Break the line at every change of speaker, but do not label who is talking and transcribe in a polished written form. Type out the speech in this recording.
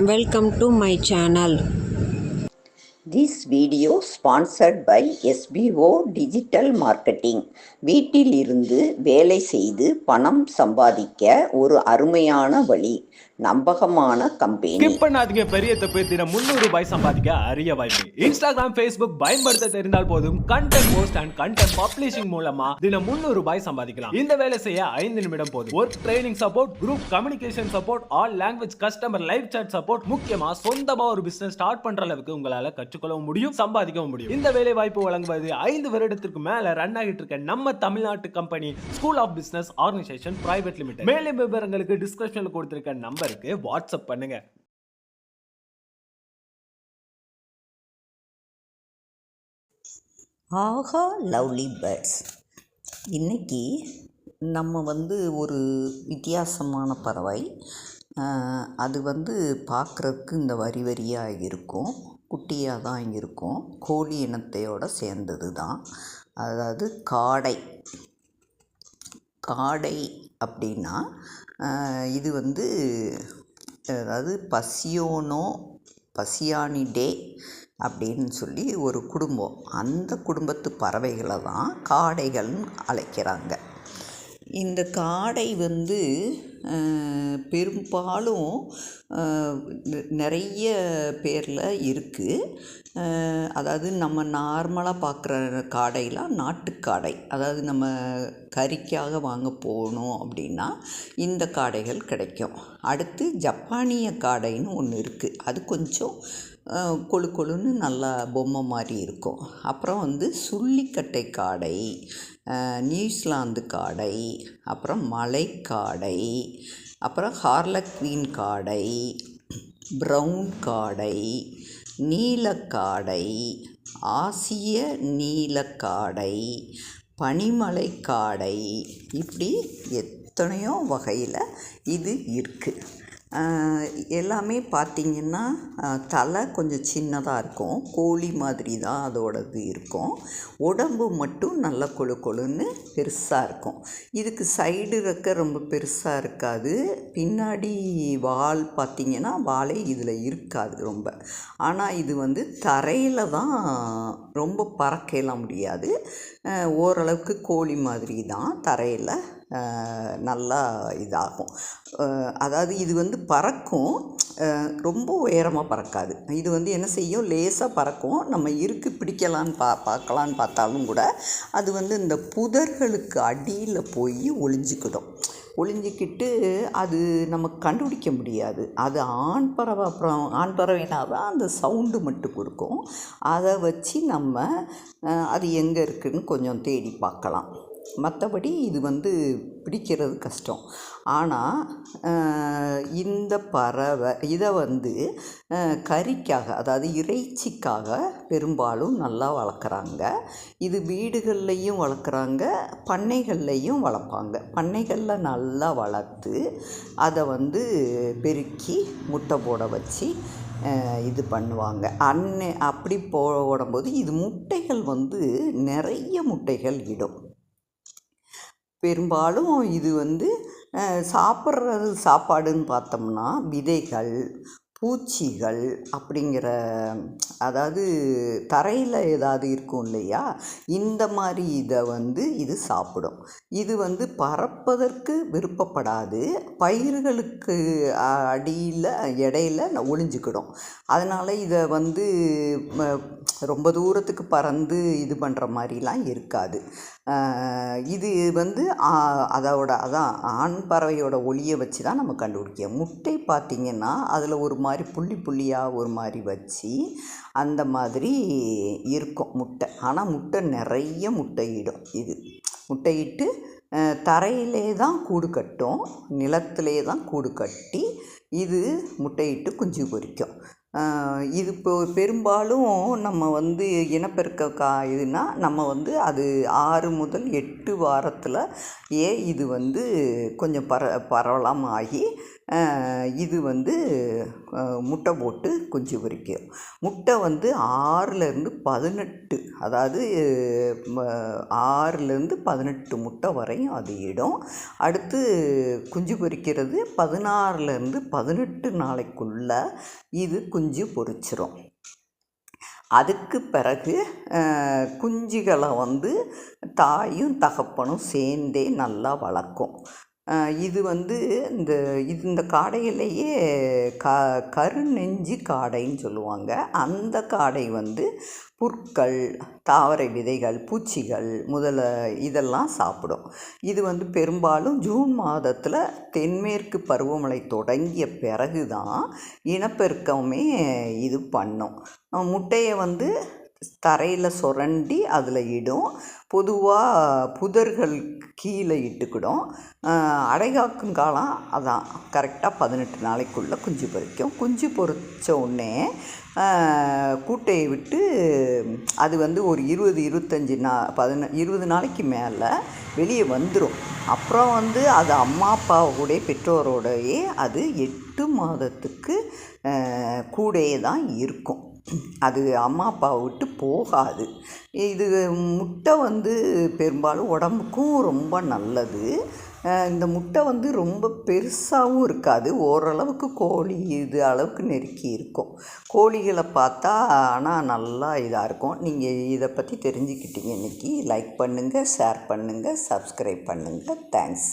Welcome to my channel.
This video sponsored by SBO Digital Marketing. வீட்டில் இருந்து வேலை செய்து பணம் சம்பாதிக்க ஒரு அருமையான வழி. நம்பகமான கம்பெனி.
ஸ்கிப் பண்ணாதீங்க, பெரிய தப்பு. தினம் 300 ரூபாய் சம்பாதிக்க அரிய வாய்ப்பு. இன்ஸ்டாகிராம், Facebook பயன்படுத்த தெரிந்தால் போதும். Content post and content publishing மூலமா தினம் 300 ரூபாய் சம்பாதிக்கலாம். இந்த வேலை செய்ய 5 நிமிடம் போதும். Work training support, group communication support, all language customer live chat support, முக்கியமா சொந்தமா ஒரு பிசினஸ் ஸ்டார்ட் பண்ற அளவுக்கு உங்களால கற்றுக்கொள்ளவும் முடியும், சம்பாதிக்கவும் முடியும். இந்த வேலை வாய்ப்பு வழங்குவது 5 வருடத்திற்கு மேல ரன் ஆகிட்டு இருக்க நம்ம தமிழ்நாட்டு company school of business organisation private limited. மேலும் விவரங்களுக்கு டிஸ்கிரிப்ஷன்ல கொடுத்திருக்க நம்பருக்கு வாட்ஸ்அப் பண்ணுங்க.
ஆஹா லவ்லி பேர்ட்ஸ். இன்றைக்கி நம்ம ஒரு வித்தியாசமான பறவை. அது பார்க்குறதுக்கு இந்த வரி வரியாக இருக்கும், குட்டியாக தான் இருக்கும். கோழி இனத்தையோடு சேர்ந்தது தான். அதாவது காடை. காடை அப்படின்னா இது அதாவது பசியானிடே அப்படின்னு சொல்லி ஒரு குடும்பம். அந்த குடும்பத்து பறவைகளை தான் காடைகள்னு அழைக்கிறாங்க. இந்த காடை பெரும்பாலும் நிறைய பேரில் இருக்குது. அதாவது நம்ம நார்மலாக பார்க்குற காடைலாம் நாட்டுக்காடை. அதாவது நம்ம கறிக்காக வாங்க போகணும் அப்படின்னா இந்த காடைகள் கிடைக்கும். அடுத்து ஜப்பானிய காடைன்னு ஒன்று இருக்குது. அது கொஞ்சம் கொழு கொழுன்னு நல்லா பொம்மை மாதிரி இருக்கும். அப்புறம் சுள்ளிக்கட்டை காடை, நியூசிலாந்து காடை, அப்புறம் மலைக்காடை, அப்புறம் ஹார்லக்வீன் காடை, ப்ரவுன் காடை, நீலக்காடை, ஆசிய நீலக்காடை, பனிமலை காடை, இப்படி எத்தனையோ வகையில் இது இருக்குது. எல்லாமே பார்த்திங்கன்னா தலை கொஞ்சம் சின்னதாக இருக்கும், கோழி மாதிரி தான் அதோடது இருக்கும். உடம்பு மட்டும் நல்ல கொழு கொழுன்னு பெருசாக இருக்கும். இதுக்கு சைடு ரெக்க ரொம்ப பெருசாக இருக்காது. பின்னாடி வால் பார்த்திங்கன்னா வாலே இதில் இருக்காது ரொம்ப. ஆனால் இது தரையில் தான், ரொம்ப பறக்கலாம் முடியாது. ஓரளவுக்கு கோழி மாதிரி தான் தரையில் நல்லா இதாகும். அதாவது இது பறக்கும், ரொம்ப உயரமாக பறக்காது. இது என்ன செய்யும், லேசாக பறக்கும். நம்ம பிடிக்கலான்னு பார்க்கலான்னு பார்த்தாலும் கூட அது இந்த புதர்களுக்கு அடியில் போய் ஒளிஞ்சிக்கிட்டு அது நமக்கு கண்டுபிடிக்க முடியாது. அது ஆண் பறவை. அப்புறம் ஆண் பறவைனா தான் அந்த சவுண்டு மட்டும் கொடுக்கும். அதை வச்சு நம்ம அது எங்கே இருக்குதுன்னு கொஞ்சம் தேடி பார்க்கலாம். மற்றபடி இது பிடிக்கிறது கஷ்டம். ஆனால் இந்த பறவை இதை கறிக்காக, அதாவது இறைச்சிக்காக பெரும்பாலும் நல்லா வளர்க்குறாங்க. இது வீடுகள்லையும் வளர்க்குறாங்க, பண்ணைகள்லையும் வளர்ப்பாங்க. பண்ணைகளில் நல்லா வளர்த்து அதை பெருக்கி முட்டை போட வச்சு இது பண்ணுவாங்க. அப்படி போடும்போது இது முட்டைகள் நிறைய முட்டைகள் இடும். பெரும்பாலும் இது சாப்பிட்றது சாப்பாடுன்னு பார்த்தோம்னா விதைகள், பூச்சிகள் அப்படிங்கிற, அதாவது தரையில் ஏதாவது இருக்கும் இல்லையா, இந்த மாதிரி இதை இது சாப்பிடும். இது பறப்பதற்கு விருப்பப்படாது. பயிர்களுக்கு அடியில் இடையில ஒளிஞ்சிக்கிடும். அதனால் இதை ரொம்ப தூரத்துக்கு பறந்து இது பண்ணுற மாதிரிலாம் இருக்காது. இது அதான் ஆண் பறவையோட ஒளியை வச்சு தான் நம்ம கண்டுபிடிக்க. முட்டை பார்த்திங்கன்னா அதில் ஒரு மாதிரி புள்ளியாக ஒரு மாதிரி வச்சு அந்த மாதிரி இருக்கும் முட்டை. ஆனால் முட்டை நிறைய முட்டையிடும். இது முட்டையிட்டு தரையிலே தான் கூடு கட்டும், நிலத்திலே தான் கூடு கட்டி இது முட்டையிட்டு குஞ்சு பொரிக்கும். இது பெரும்பாலும் நம்ம இனப்பெருக்க இதுனா நம்ம அது 6 முதல் 8 வாரத்தில் இது கொஞ்சம் பரவலாமாகி இது வந்து முட்டை போட்டு குஞ்சு பொரிக்கும். முட்டை வந்து 6லேருந்து 18, அதாவது 6லேருந்து 18 முட்டை வரையும் அது இடும். அடுத்து குஞ்சு பொரிக்கிறது 16லேருந்து 18 நாளைக்குள்ளே இது குஞ்சு பொரிச்சிரும். அதுக்கு பிறகு குஞ்சுகளை வந்து தாயும் தகப்பனும் சேர்ந்தே நல்லா வளர்க்கும். இது வந்து இந்த காடையிலேயே கருநெஞ்சு காடைன்னு சொல்லுவாங்க. அந்த காடை வந்து புற்கள், தாவர விதைகள், பூச்சிகள் இதெல்லாம் சாப்பிடும். இது வந்து பெரும்பாலும் ஜூன் மாதத்தில் தென்மேற்கு பருவமழை தொடங்கிய பிறகு தான் இனப்பெருக்கமே இது பண்ணும். முட்டையை வந்து தரையில் சுரண்டி அதில் இடும். பொதுவாக புதர்கள் கீழே இட்டுக்கிடும். அடைகாக்கும் காலம் அதான் கரெக்டாக 18 நாளைக்குள்ளே குஞ்சு பொரிக்கும். குஞ்சு பொரித்த உடனே கூட்டையை விட்டு அது வந்து ஒரு 20 நாளைக்கு மேலே வெளியே வந்துடும். அப்புறம் வந்து அது அம்மா அப்பாவோடைய பெற்றோரோடையே அது 8 மாதத்துக்கு கூடயே தான் இருக்கும். அது அம்மா அப்பாவை விட்டு போகாது. இது முட்டை வந்து பெரும்பாலும் உடம்புக்கும் ரொம்ப நல்லது. இந்த முட்டை வந்து ரொம்ப பெருசாகவும் இருக்காது, ஓரளவுக்கு கோழி இது அளவுக்கு நெருக்கி இருக்கும். கோழிகளை பார்த்தா ஆனால் நல்லா இதாக இருக்கும். நீங்கள் இதை பற்றி தெரிஞ்சுக்கிட்டீங்க. இன்றைக்கி லைக் பண்ணுங்கள், ஷேர் பண்ணுங்கள், சப்ஸ்கிரைப் பண்ணுங்கள். தேங்க்ஸ்.